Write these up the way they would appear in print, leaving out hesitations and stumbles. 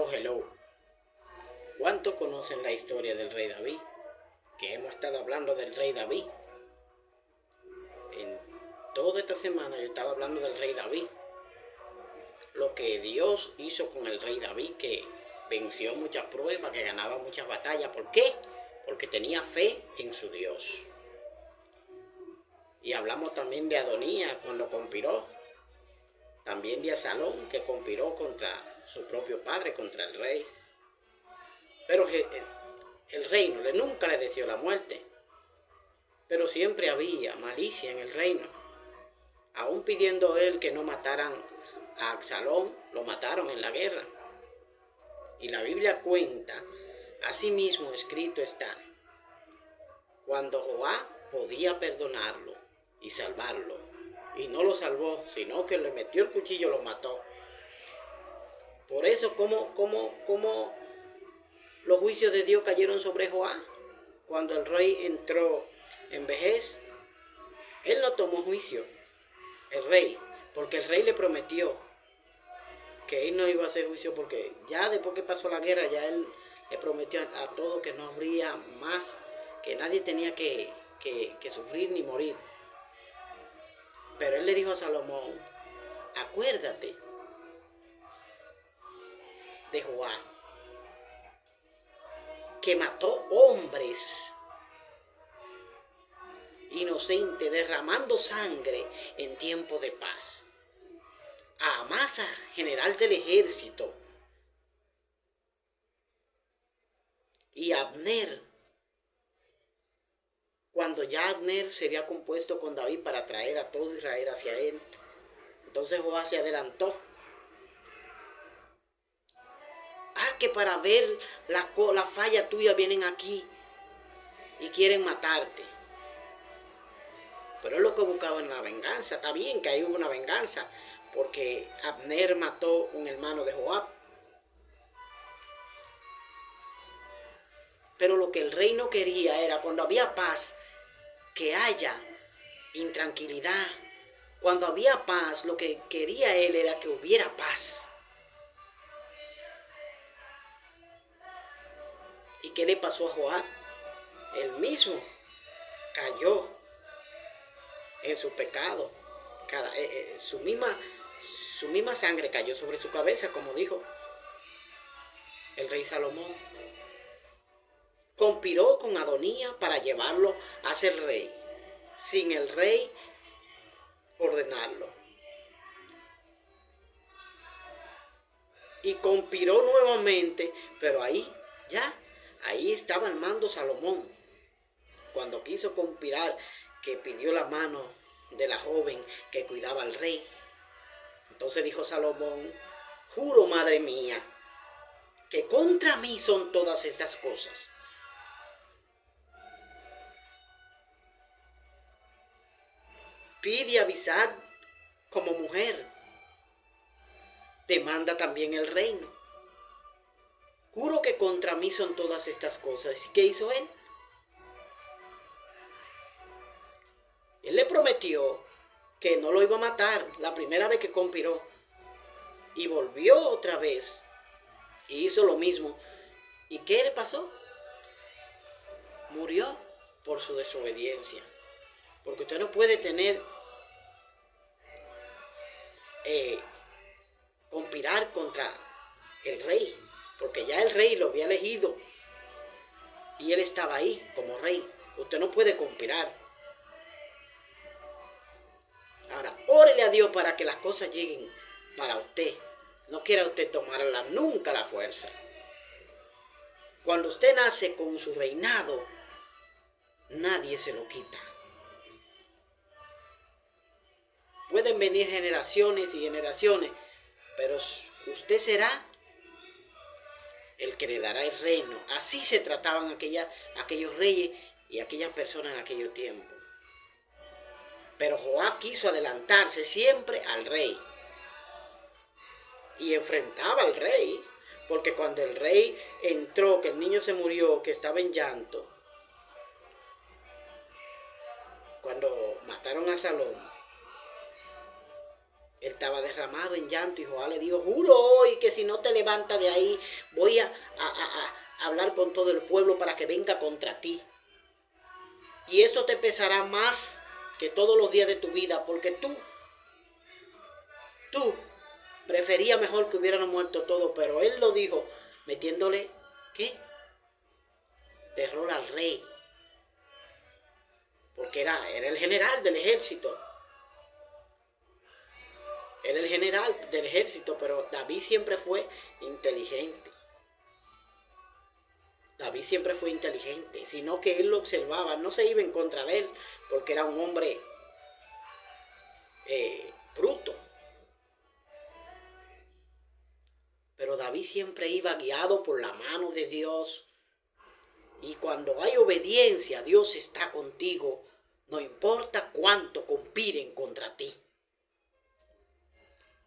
Hello, hello. ¿Cuántos conocen la historia del rey David? Que hemos estado hablando del rey David. En toda esta semana yo estaba hablando del rey David. Lo que Dios hizo con el rey David, que venció muchas pruebas, que ganaba muchas batallas. ¿Por qué? Porque tenía fe en su Dios. Y hablamos también de Adonías cuando conspiró. También de Absalón, que conspiró contra su propio padre, contra el rey. Pero el reino nunca le deseó la muerte. Pero siempre había malicia en el reino. Aún pidiendo él que no mataran a Absalón, lo mataron en la guerra. Y la Biblia cuenta, asimismo escrito está, cuando Joab podía perdonarlo y salvarlo. Y no lo salvó, sino que le metió el cuchillo y lo mató. Por eso, ¿cómo los juicios de Dios cayeron sobre Joab? Cuando el rey entró en vejez, él no tomó juicio, el rey, porque el rey le prometió que él no iba a hacer juicio, porque ya después que pasó la guerra, ya él le prometió a todos que no habría más, que nadie tenía que sufrir ni morir. Pero él le dijo a Salomón, acuérdate de Joab, que mató hombres inocentes, derramando sangre en tiempo de paz. A Amasa, general del ejército, y a Abner, cuando ya Abner se había compuesto con David para traer a todo Israel hacia él. Entonces Joab se adelantó. Que para ver la falla tuya vienen aquí y quieren matarte. Pero es lo que buscaba en la venganza. Está bien que ahí hubo una venganza, porque Abner mató un hermano de Joab. Pero lo que el rey no quería era, cuando había paz, que haya intranquilidad. Cuando había paz, lo que quería él era que hubiera paz. ¿Y qué le pasó a Joab? Él mismo cayó en su pecado. Su misma sangre cayó sobre su cabeza, como dijo el rey Salomón. Conspiró con Adonías para llevarlo a ser rey, sin el rey ordenarlo. Y conspiró nuevamente, pero ahí estaba al mando Salomón. Cuando quiso conspirar, que pidió la mano de la joven que cuidaba al rey. Entonces dijo Salomón, juro, madre mía, que contra mí son todas estas cosas. Pide a Abisag como mujer. Demanda también el reino. Juro que contra mí son todas estas cosas. ¿Y qué hizo él? Él le prometió que no lo iba a matar la primera vez que conspiró. Y volvió otra vez y hizo lo mismo. ¿Y qué le pasó? Murió por su desobediencia. Porque usted no puede tener conspirar contra el rey, porque ya el rey lo había elegido y él estaba ahí como rey. Usted no puede conspirar. Ahora, órele a Dios para que las cosas lleguen para usted. No quiera usted tomarla nunca a la fuerza. Cuando usted nace con su reinado, nadie se lo quita. Pueden venir generaciones y generaciones, pero usted será el que le dará el reino. Así se trataban aquellos reyes y aquellas personas en aquellos tiempos. Pero Joab quiso adelantarse siempre al rey. Y enfrentaba al rey, porque cuando el rey entró, que el niño se murió, que estaba en llanto, cuando mataron a Absalón, Él estaba derramado en llanto y Joab le dijo, juro hoy que si no te levantas de ahí, voy a hablar con todo el pueblo para que venga contra ti. Y eso te pesará más que todos los días de tu vida, porque tú prefería mejor que hubieran muerto todos, pero él lo dijo metiéndole, ¿qué? Terror al rey. Porque era el general del ejército. Era el general del ejército, pero David siempre fue inteligente. David siempre fue inteligente, sino que él lo observaba, no se iba en contra de él, porque era un hombre bruto. Pero David siempre iba guiado por la mano de Dios. Y cuando hay obediencia, Dios está contigo, no importa cuánto conspiren contra ti.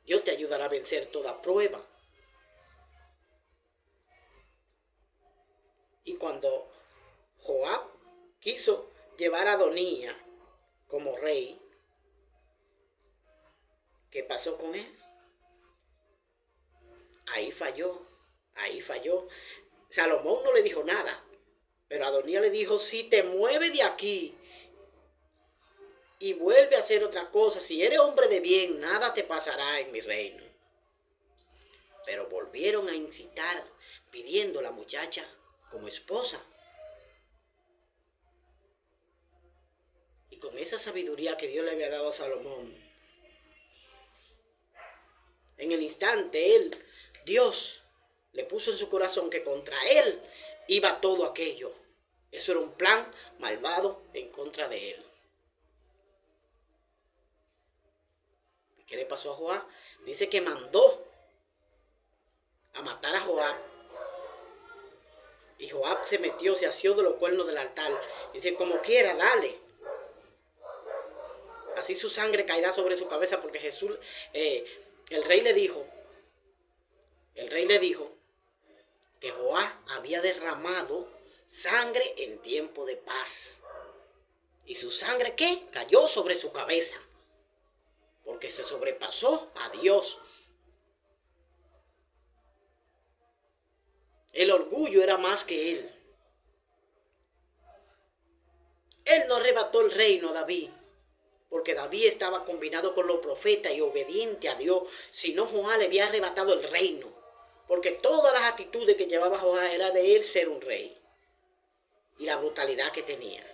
Dios te ayudará a vencer toda prueba. Y cuando Joab quiso llevar a Adonías como rey, ¿qué pasó con él? Ahí falló. Salomón no le dijo nada, pero Adonías le dijo, si te mueves de aquí y vuelve a hacer otra cosa, si eres hombre de bien, nada te pasará en mi reino. Pero volvieron a incitar, pidiendo a la muchacha como esposa. Y con esa sabiduría que Dios le había dado a Salomón, en el instante Dios le puso en su corazón que contra él iba todo aquello. Eso era un plan malvado en contra de él. ¿Qué le pasó a Joab? Dice que mandó a matar a Joab. Y Joab se metió, se asió de los cuernos del altar. Dice, como quiera, dale. Así su sangre caerá sobre su cabeza, porque Jesús, el rey le dijo que Joab había derramado sangre en tiempo de paz. ¿Y su sangre qué? Cayó sobre su cabeza, porque se sobrepasó a Dios. El orgullo era más que él. Él no arrebató el reino a David, porque David estaba combinado con los profetas y obediente a Dios. Si no, Joab le había arrebatado el reino, porque todas las actitudes que llevaba Joab era de él ser un rey, y la brutalidad que tenía.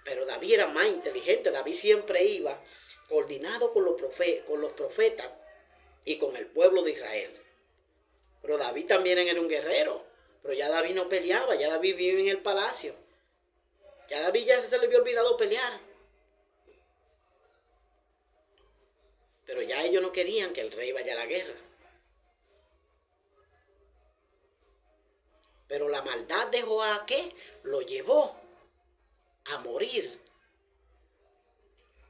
Pero David era más inteligente. David siempre iba coordinado con los profetas y con el pueblo de Israel. Pero David también era un guerrero. Pero ya David no peleaba, ya David vive en el palacio. Ya a David ya se le había olvidado pelear. Pero ya ellos no querían que el rey vaya a la guerra. Pero la maldad de Joab, ¿qué? Lo llevó a morir.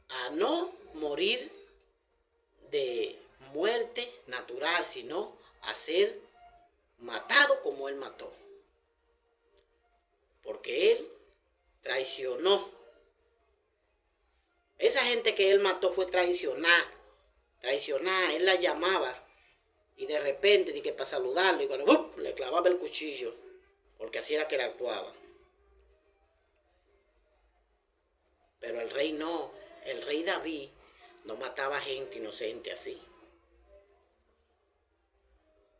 A no morir de muerte natural, sino a ser matado como él mató. Porque él traicionó. Esa gente que él mató fue traicionar. Él la llamaba. Y de repente, de que para saludarlo, y cuando le clavaba el cuchillo. Porque así era que él actuaba. Pero el rey no. El rey David no mataba gente inocente así.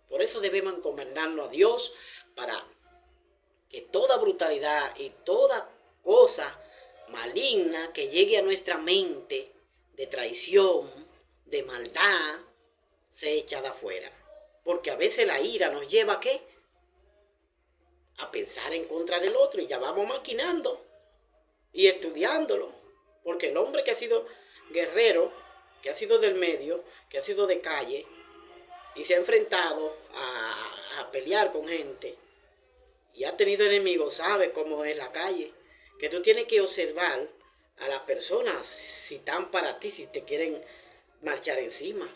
Por eso debemos encomendarnos a Dios, para que toda brutalidad y toda cosa maligna que llegue a nuestra mente, de traición, de maldad, sea echada afuera. Porque a veces la ira nos lleva ¿a qué? A pensar en contra del otro, y ya vamos maquinando y estudiándolo. Porque el hombre que ha sido guerrero, que ha sido del medio, que ha sido de calle, y se ha enfrentado a pelear con gente, y ha tenido enemigos, sabe cómo es la calle. Que tú tienes que observar a las personas si están para ti, si te quieren marchar encima.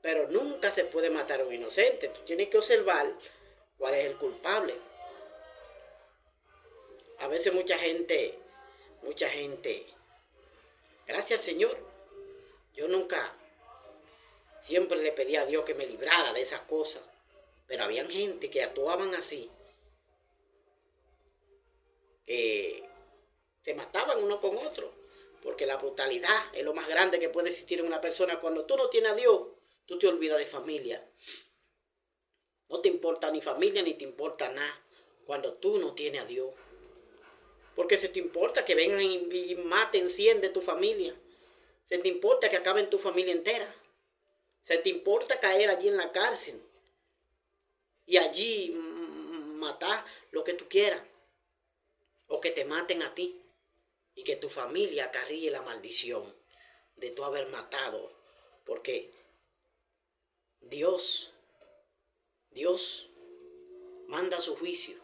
Pero nunca se puede matar a un inocente. Tú tienes que observar cuál es el culpable. A veces mucha gente Gracias al Señor. Yo nunca, siempre le pedí a Dios que me librara de esas cosas. Pero había gente que actuaban así, que se mataban uno con otro. Porque la brutalidad es lo más grande que puede existir en una persona. Cuando tú no tienes a Dios, tú te olvidas de familia. No te importa ni familia ni te importa nada cuando tú no tienes a Dios. Porque si te importa que vengan y maten 100 de tu familia. Se te importa que acaben tu familia entera. Se te importa caer allí en la cárcel. Y allí matar lo que tú quieras. O que te maten a ti. Y que tu familia acarríe la maldición de tú haber matado. Porque Dios manda su juicio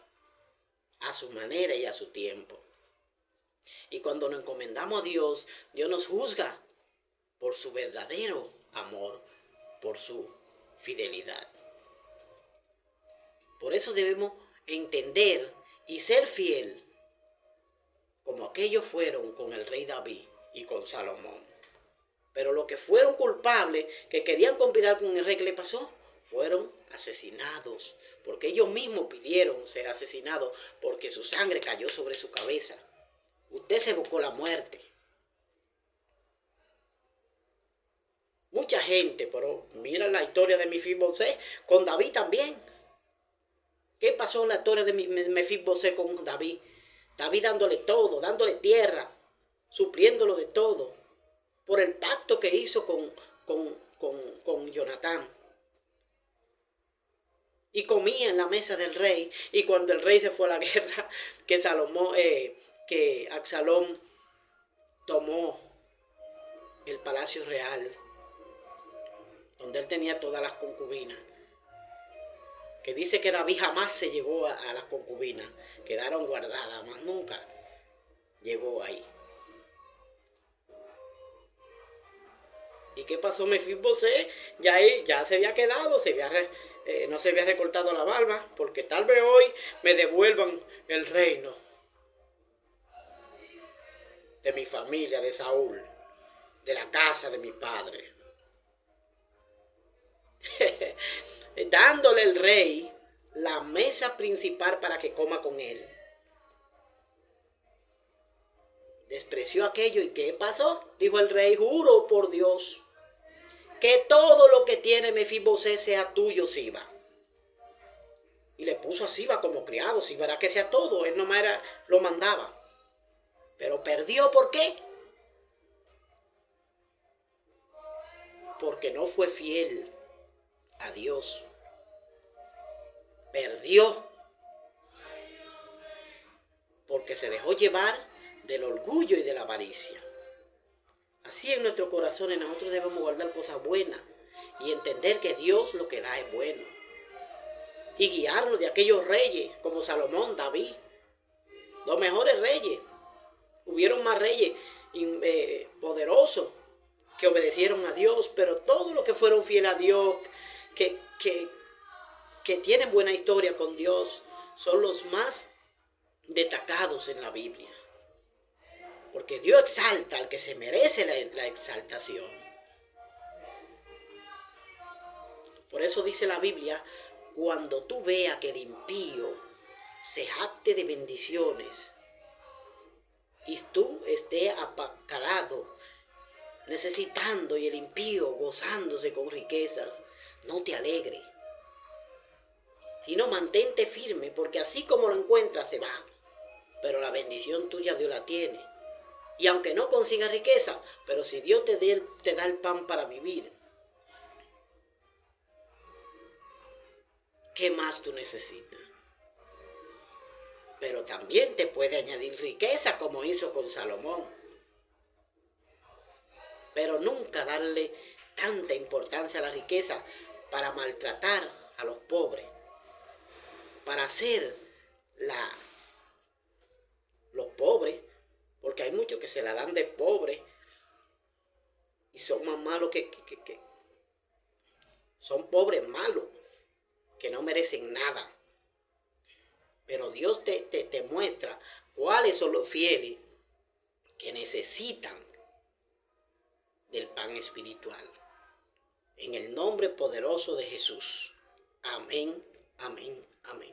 a su manera y a su tiempo. Y cuando nos encomendamos a Dios, Dios nos juzga por su verdadero amor, por su fidelidad. Por eso debemos entender y ser fiel, como aquellos fueron con el rey David y con Salomón. Pero los que fueron culpables, que querían conspirar con el rey, ¿qué le pasó? Fueron asesinados, porque ellos mismos pidieron ser asesinados, porque su sangre cayó sobre su cabeza. Usted se buscó la muerte. Mucha gente, pero mira la historia de Mefibosé con David también. ¿Qué pasó en la historia de Mefibosé con David? David dándole todo, dándole tierra, supliéndolo de todo, por el pacto que hizo con Jonatán. Y comía en la mesa del rey. Y cuando el rey se fue a la guerra, que Absalón tomó el palacio real, donde él tenía todas las concubinas. Que dice que David jamás se llegó a las concubinas, quedaron guardadas, más nunca llegó ahí. ¿Y qué pasó? Mefibosé ya se había quedado, no se había recortado la barba, porque tal vez hoy me devuelvan el reino de mi familia, de Saúl, de la casa de mi padre. Dándole el rey la mesa principal para que coma con él. Despreció aquello. ¿Y qué pasó? Dijo el rey: juro por Dios que todo lo que tiene Mefibosé sea tuyo, Siba. Y le puso a Siba como criado. Siba era que sea todo, él nomás lo mandaba. Pero perdió, ¿por qué? Porque no fue fiel a Dios. Perdió porque se dejó llevar del orgullo y de la avaricia. Así en nuestros corazones nosotros debemos guardar cosas buenas y entender que Dios lo que da es bueno. Y guiarnos de aquellos reyes como Salomón, David, los mejores reyes. Hubieron más reyes poderosos que obedecieron a Dios, pero todos los que fueron fieles a Dios, que tienen buena historia con Dios, son los más destacados en la Biblia. Porque Dios exalta al que se merece la exaltación. Por eso dice la Biblia: cuando tú veas que el impío se jacte de bendiciones y tú estés apacalado, necesitando, y el impío gozándose con riquezas, no te alegres, sino mantente firme, porque así como lo encuentras se va, pero la bendición tuya Dios la tiene. Y aunque no consigas riqueza, pero si Dios te da el pan para vivir, ¿qué más tú necesitas? Pero también te puede añadir riqueza, como hizo con Salomón. Pero nunca darle tanta importancia a la riqueza para maltratar a los pobres, para hacer los pobres, porque hay muchos que se la dan de pobres y son más malos que son pobres malos, que no merecen nada. Pero Dios te muestra cuáles son los fieles que necesitan del pan espiritual. En el nombre poderoso de Jesús. Amén, amén, amén.